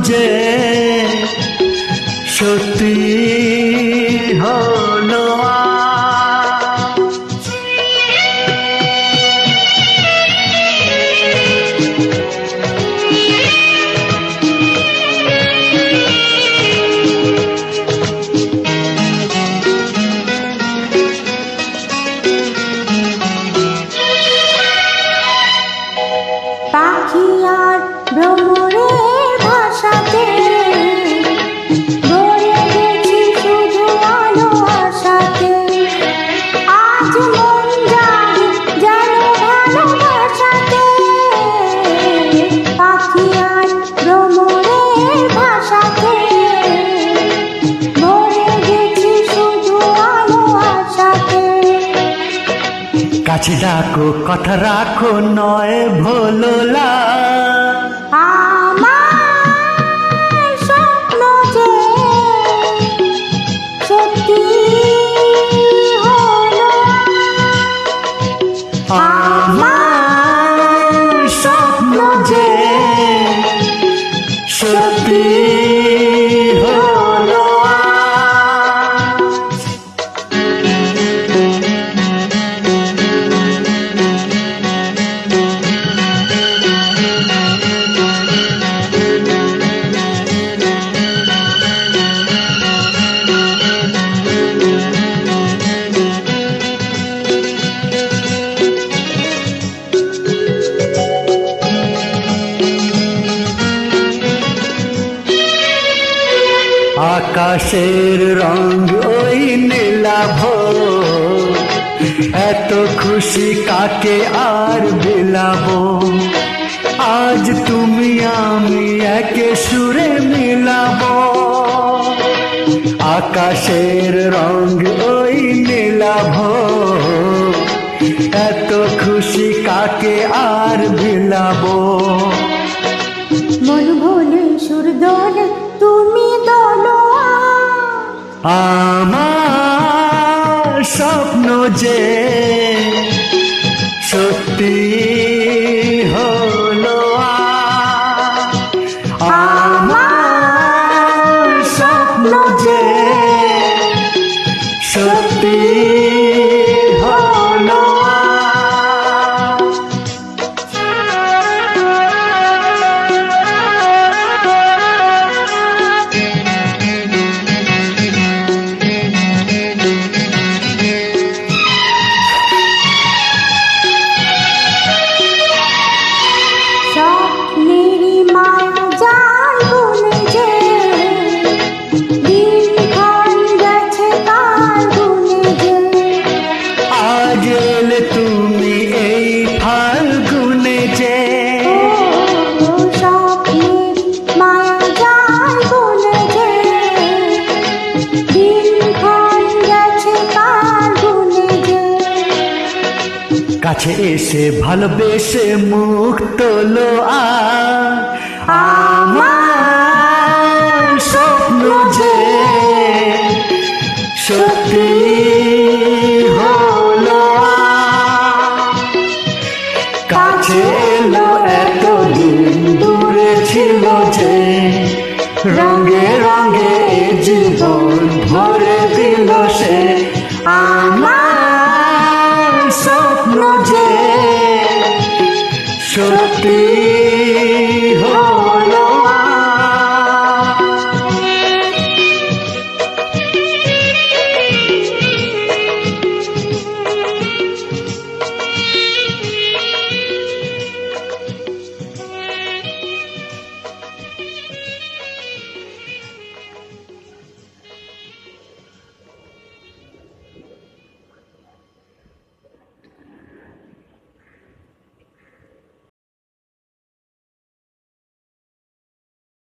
যে সত্যি হলো পাখি আর ভ্রমরের ভাষাতে ভরে গেছি শুধু আলো আশাতে। আজ মন জাগে যেন ভালোবাসাতে। পাখি আর ভ্রমরের ভাষাতে ভরে গেছি শুধু আলো আশাতে। কাছে ডাকো কথা রাখো নয় ভোলা আমার স্বপ্ন যে সত্যি হলো। আমার স্বপ্ন যে সত্যি হলো আকাশের রং ওই নীলাভ এত খুশি কাকে আর বিলাবো। আজ তুমি আমি একে সুরে মিলাবো। আকাশের রং ওই নীলাভ এত খুশি কাকে আর বিলাবো। মন ভোলে সুর দোলে তুমি দোলো। আমার স্বপ্ন যে সত্যি হলো আমার স্বপ্ন যে সত্যি হলো স্বপ্নেরই মায়া জাল বুনে যে দিনক্ষণ গেছে কাল গুনে যে। আজ এলে তুমি এই ফাল্গুনে যে স্বপ্নের মায়া জাল বুনে যে দিনক্ষণ গেছে কাল গুনে যে। কাছে এসে ভালোবেসে মুখ তোলো আমার স্বপ্ন যে সত্যি হলো কাছে এলো এতদিন দূরে ছিল যে রঙে রঙে এ জীবন ভরে দিল সে। আমার স্বপ্ন যে সত্যি